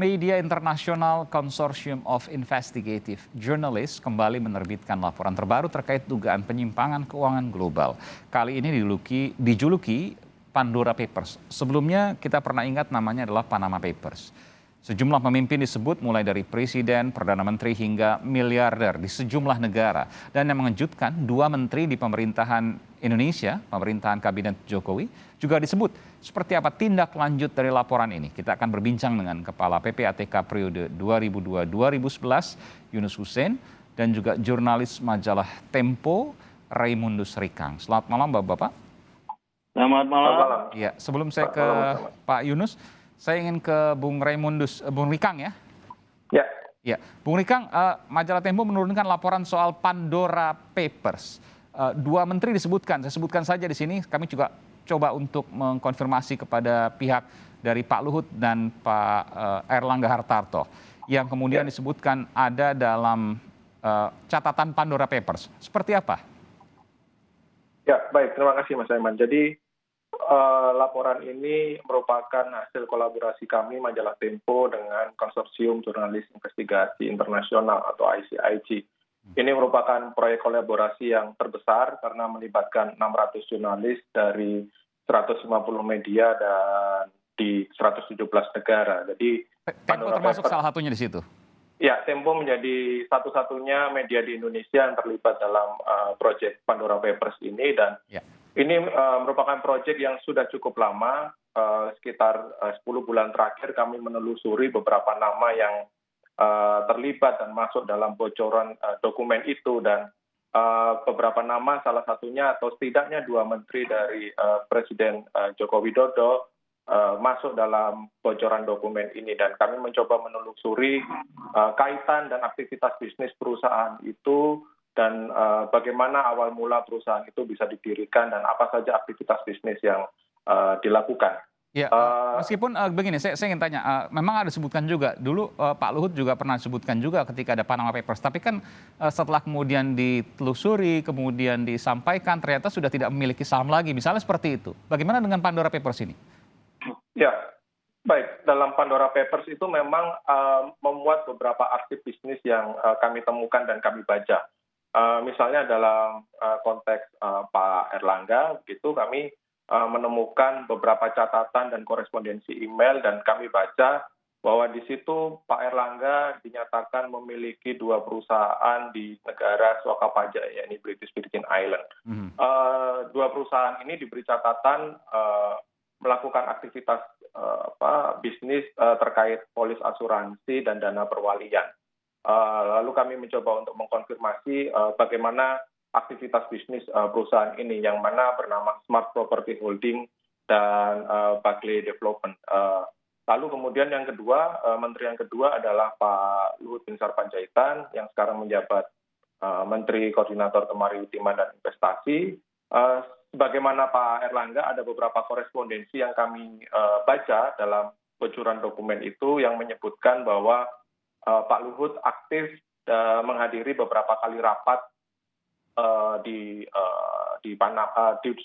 Media International Consortium of Investigative Journalists kembali menerbitkan laporan terbaru terkait dugaan penyimpangan keuangan global. Kali ini dijuluki Pandora Papers. Sebelumnya kita pernah ingat namanya adalah Panama Papers. Sejumlah pemimpin disebut mulai dari presiden, perdana menteri hingga miliarder di sejumlah negara. Dan yang mengejutkan, 2 menteri di pemerintahan Indonesia, pemerintahan kabinet Jokowi, juga disebut. Seperti apa tindak lanjut dari laporan ini? Kita akan berbincang dengan Kepala PPATK periode 2002-2011, Yunus Hussein, dan juga jurnalis majalah Tempo, Raimundus Rikang. Selamat malam Bapak-Bapak. Selamat malam. Ya, sebelum saya ke Pak Yunus, saya ingin ke Bung Rikang ya. Ya. Ya, Bung Rikang, majalah Tempo menurunkan laporan soal Pandora Papers. 2 menteri disebutkan, saya sebutkan saja di sini. Kami juga coba untuk mengkonfirmasi kepada pihak dari Pak Luhut dan Pak Erlangga Hartarto, yang kemudian disebutkan ada dalam catatan Pandora Papers. Seperti apa? Ya, baik. Terima kasih Mas Aiman. Jadi laporan ini merupakan hasil kolaborasi kami majalah Tempo dengan Konsorsium Jurnalis Investigasi Internasional atau ICIG. Ini merupakan proyek kolaborasi yang terbesar karena melibatkan 600 jurnalis dari 150 media dan di 117 negara. Jadi Tempo termasuk salah satunya di situ. Ya, Tempo menjadi satu-satunya media di Indonesia yang terlibat dalam proyek Pandora Papers ini, dan ini merupakan proyek yang sudah cukup lama, sekitar 10 bulan terakhir kami menelusuri beberapa nama yang terlibat dan masuk dalam bocoran dokumen itu, dan beberapa nama salah satunya atau setidaknya 2 menteri dari Presiden Joko Widodo masuk dalam bocoran dokumen ini, dan kami mencoba menelusuri kaitan dan aktivitas bisnis perusahaan itu, dan bagaimana awal mula perusahaan itu bisa didirikan dan apa saja aktivitas bisnis yang dilakukan. Ya, meskipun begini, saya ingin tanya, memang ada sebutkan juga, dulu Pak Luhut juga pernah sebutkan juga ketika ada Panama Papers, tapi kan setelah kemudian ditelusuri, kemudian disampaikan, ternyata sudah tidak memiliki saham lagi, misalnya seperti itu. Bagaimana dengan Pandora Papers ini? Ya, baik. Dalam Pandora Papers itu memang memuat beberapa arsip bisnis yang kami temukan dan kami baca. Misalnya dalam konteks Pak Erlangga, begitu kami menemukan beberapa catatan dan korespondensi email, dan kami baca bahwa di situ Pak Erlangga dinyatakan memiliki 2 perusahaan di negara suaka pajak, yakni British Virgin Island. 2 perusahaan ini diberi catatan melakukan aktivitas bisnis terkait polis asuransi dan dana perwalian. Lalu kami mencoba untuk mengkonfirmasi bagaimana aktivitas bisnis perusahaan ini, yang mana bernama Smart Property Holding dan Barclay Development. Lalu kemudian yang kedua, menteri yang kedua adalah Pak Luhut Binsar Panjaitan, yang sekarang menjabat Menteri Koordinator Kemaritiman dan Investasi. Sebagaimana Pak Erlangga, ada beberapa korespondensi yang kami baca dalam bocoran dokumen itu yang menyebutkan bahwa Pak Luhut aktif menghadiri beberapa kali rapat di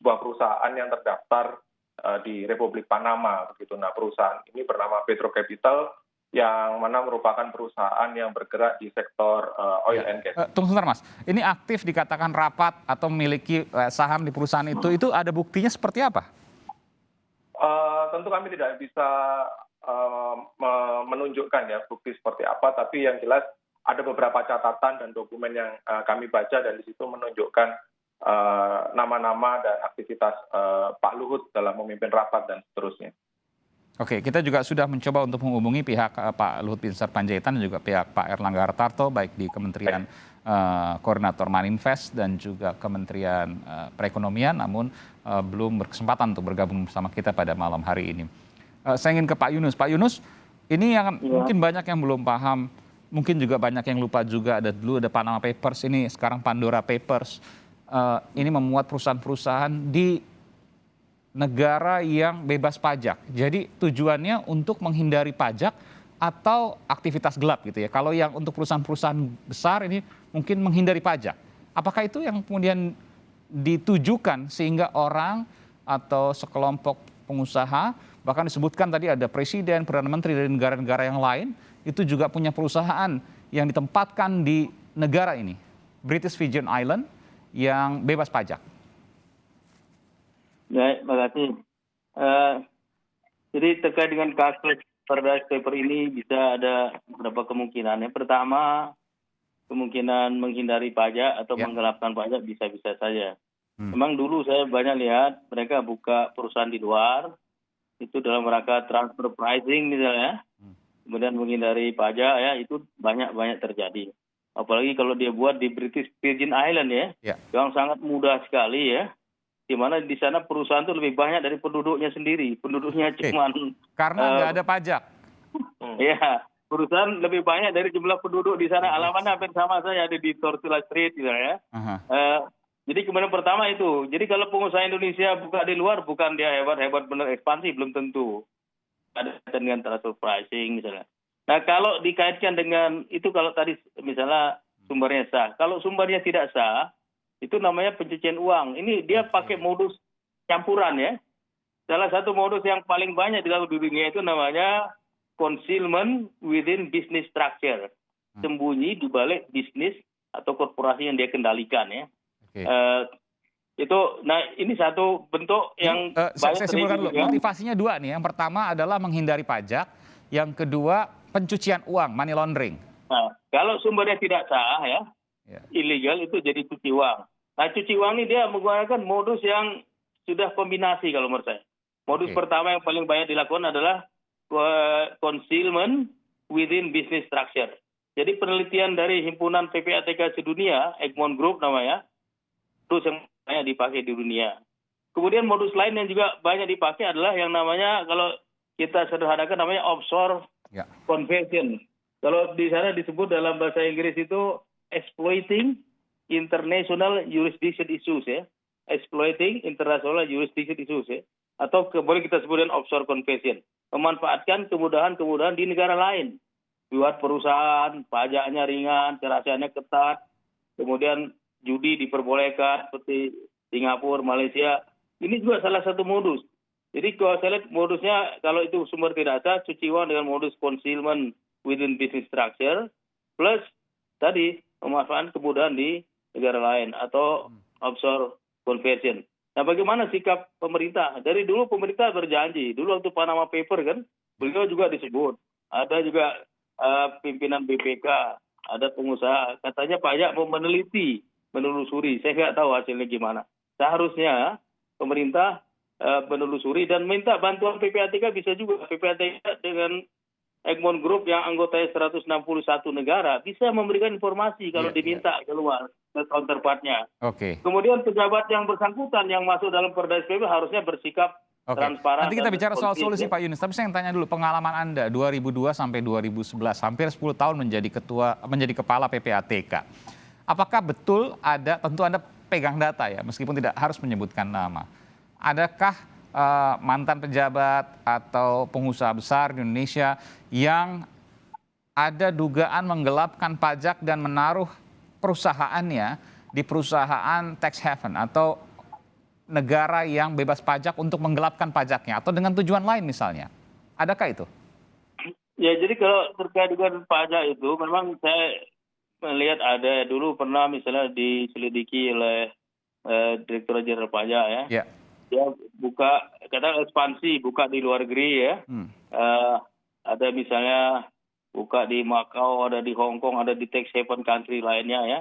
sebuah perusahaan yang terdaftar di Republik Panama, begitu. Nah, perusahaan ini bernama Petro Capital, yang mana merupakan perusahaan yang bergerak di sektor oil and gas. Tunggu sebentar Mas, ini aktif dikatakan rapat atau memiliki saham di perusahaan itu ada buktinya seperti apa? Tentu kami tidak bisa menunjukkan ya bukti seperti apa, tapi yang jelas ada beberapa catatan dan dokumen yang kami baca, dan di situ menunjukkan nama-nama dan aktivitas Pak Luhut dalam memimpin rapat dan seterusnya. Oke, kita juga sudah mencoba untuk menghubungi pihak Pak Luhut Binsar Panjaitan dan juga pihak Pak Erlangga Hartarto, baik di Kementerian Koordinator Marinvest dan juga Kementerian Perekonomian, namun belum berkesempatan untuk bergabung bersama kita pada malam hari ini. Saya ingin ke Pak Yunus. Pak Yunus, ini yang mungkin banyak yang belum paham, mungkin juga banyak yang lupa juga, dulu ada Panama Papers, ini sekarang Pandora Papers. Ini memuat perusahaan-perusahaan di negara yang bebas pajak. Jadi tujuannya untuk menghindari pajak atau aktivitas gelap gitu ya. Kalau yang untuk perusahaan-perusahaan besar ini mungkin menghindari pajak. Apakah itu yang kemudian ditujukan sehingga orang atau sekelompok pengusaha Bahkan disebutkan tadi ada presiden, perdana menteri dari negara-negara yang lain itu juga punya perusahaan yang ditempatkan di negara ini, British Virgin Island, yang bebas pajak. Baik, terima kasih. Jadi terkait dengan kasus Paradise Paper ini bisa ada beberapa kemungkinan. Yang pertama, kemungkinan menghindari pajak atau menggelapkan pajak bisa-bisa saja. Memang dulu saya banyak lihat mereka buka perusahaan di luar, itu dalam rangka transfer pricing misalnya, kemudian menghindari pajak ya, itu banyak terjadi. Apalagi kalau dia buat di British Virgin Island ya, yang sangat mudah sekali ya. Di mana di sana perusahaan itu lebih banyak dari penduduknya sendiri. Penduduknya cuma karena nggak ada pajak. Ya, perusahaan lebih banyak dari jumlah penduduk di sana. Alamatnya hampir sama saja, ada di Tortilla Street gitu ya. Jadi kemudian pertama itu. Jadi kalau pengusaha Indonesia buka di luar, bukan dia hebat-hebat benar ekspansi, belum tentu. Ada dengan transfer pricing misalnya. Nah kalau dikaitkan dengan itu, kalau tadi misalnya sumbernya sah. Kalau sumbernya tidak sah, itu namanya pencucian uang. Ini dia pakai modus campuran ya. Salah satu modus yang paling banyak dilakukan di dunia itu namanya concealment within business structure. Sembunyi di balik bisnis atau korporasi yang dia kendalikan ya. Nah ini satu bentuk yang saya simpulkan dulu. Motivasinya dua nih. Yang pertama adalah menghindari pajak. Yang kedua pencucian uang, money laundering. Nah, kalau sumbernya tidak sah ya, ilegal, itu jadi cuci uang. Nah, cuci uang ini dia menggunakan modus yang sudah kombinasi kalau menurut saya. Modus pertama yang paling banyak dilakukan adalah concealment within business structure. Jadi penelitian dari himpunan PPATK sedunia, Egmont Group namanya, terus yang banyak dipakai di dunia. Kemudian modus lain yang juga banyak dipakai adalah yang namanya, kalau kita sederhanakan namanya offshore conversion. Kalau di sana disebut dalam bahasa Inggris itu exploiting international jurisdiction issues ya, exploiting international jurisdiction issues ya, atau boleh kita sebutkan offshore conversion, memanfaatkan kemudahan-kemudahan di negara lain, buat perusahaan pajaknya ringan, kerahasiaannya ketat, kemudian judi diperbolehkan seperti Singapura, Malaysia, ini juga salah satu modus. Jadi kalau saya lihat modusnya, kalau itu sumber tidak sah, cuci uang dengan modus concealment within business structure, plus tadi memanfaatkan kemudahan di negara lain atau offshore conversion. Nah, bagaimana sikap pemerintah? Dari dulu pemerintah berjanji. Dulu waktu Panama Paper kan, beliau juga disebut. Ada juga pimpinan BPK, ada pengusaha. Katanya pajak mau meneliti, menelusuri. Saya nggak tahu hasilnya gimana. Seharusnya pemerintah menelusuri dan minta bantuan PPATK bisa juga. PPATK dengan Egmont Group yang anggotanya 161 negara bisa memberikan informasi kalau diminta keluar ke counterpartnya. Kemudian pejabat yang bersangkutan yang masuk dalam Paradise Paper harusnya bersikap transparan. Nanti kita bicara soal solusi Pak Yunus, tapi saya yang tanya dulu pengalaman Anda 2002 sampai 2011, hampir 10 tahun menjadi kepala PPATK. Apakah betul ada, tentu Anda pegang data ya, meskipun tidak harus menyebutkan nama. Adakah mantan pejabat atau pengusaha besar di Indonesia yang ada dugaan menggelapkan pajak dan menaruh perusahaannya di perusahaan tax haven atau negara yang bebas pajak untuk menggelapkan pajaknya atau dengan tujuan lain misalnya? Adakah itu? Ya, jadi kalau terkait dengan pajak itu memang saya melihat ada dulu pernah misalnya diselidiki oleh Direktur Jenderal Pajak ya. Dia buka, kadang ekspansi, buka di luar negeri ya. Ada misalnya buka di Macau, ada di Hong Kong, ada di tax haven country lainnya ya.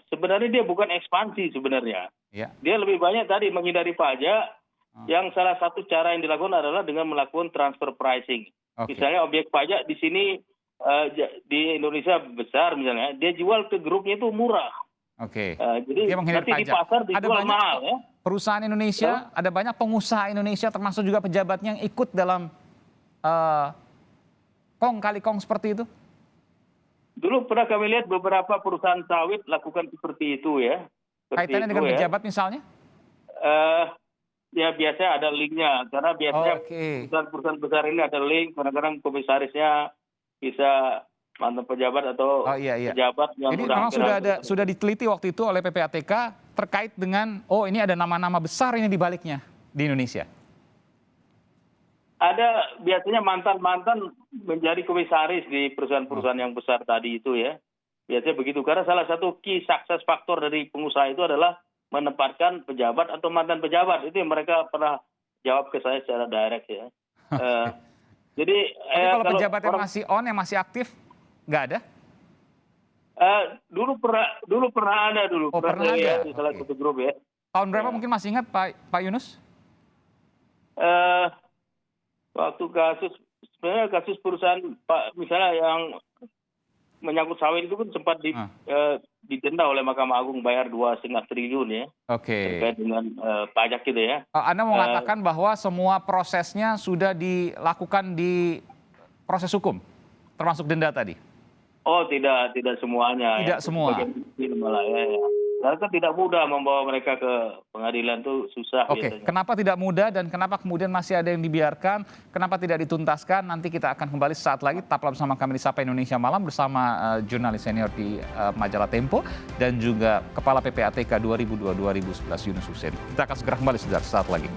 Sebenarnya dia bukan ekspansi sebenarnya. Dia lebih banyak tadi menghindari pajak. Yang salah satu cara yang dilakukan adalah dengan melakukan transfer pricing. Misalnya objek pajak di sini di Indonesia besar misalnya, dia jual ke grupnya itu murah. Jadi dia menghindari nanti pajak. Di pasar dijual mahal ya. Perusahaan Indonesia, ada banyak pengusaha Indonesia termasuk juga pejabatnya yang ikut dalam kong kali kong seperti itu? Dulu pernah kami lihat beberapa perusahaan sawit lakukan seperti itu ya. Kaitannya dengan pejabat misalnya? Ya biasanya ada linknya, karena biasanya perusahaan-perusahaan besar ini ada link, kadang-kadang komisarisnya bisa mantan pejabat atau pejabat yang jadi memang sudah diteliti waktu itu oleh PPATK terkait dengan ini ada nama-nama besar ini di baliknya di Indonesia. ada biasanya mantan-mantan menjadi komisaris di perusahaan-perusahaan yang besar tadi itu ya. Biasanya begitu, karena salah satu key success factor dari pengusaha itu adalah menempatkan pejabat atau mantan pejabat. Itu yang mereka pernah jawab ke saya secara direct ya. Jadi tapi kalau pejabat yang masih on, yang masih aktif, nggak ada? Dulu pernah ada dulu. Oh, pernah ada. Ya, di salah satu grup ya. Tahun berapa mungkin masih ingat Pak Yunus? Waktu sebenarnya kasus perusahaan Pak misalnya yang menyangkut sawit itu kan sempat didenda oleh Mahkamah Agung bayar 2,5 triliun ya. Oke. Terkait dengan pajak gitu ya. Anda mengatakan bahwa semua prosesnya sudah dilakukan di proses hukum, termasuk denda tadi? Oh tidak semuanya. Tidak semua. Bagian kecil malah ya. Karena kan tidak mudah membawa mereka ke pengadilan, tuh susah. Oke, kenapa tidak mudah dan kenapa kemudian masih ada yang dibiarkan? Kenapa tidak dituntaskan? Nanti kita akan kembali sesaat lagi. Tetaplah bersama kami di Sapa Indonesia Malam bersama jurnalis senior di majalah Tempo dan juga Kepala PPATK 2002-2011 Yunus Hussein. Kita akan segera kembali sesaat lagi.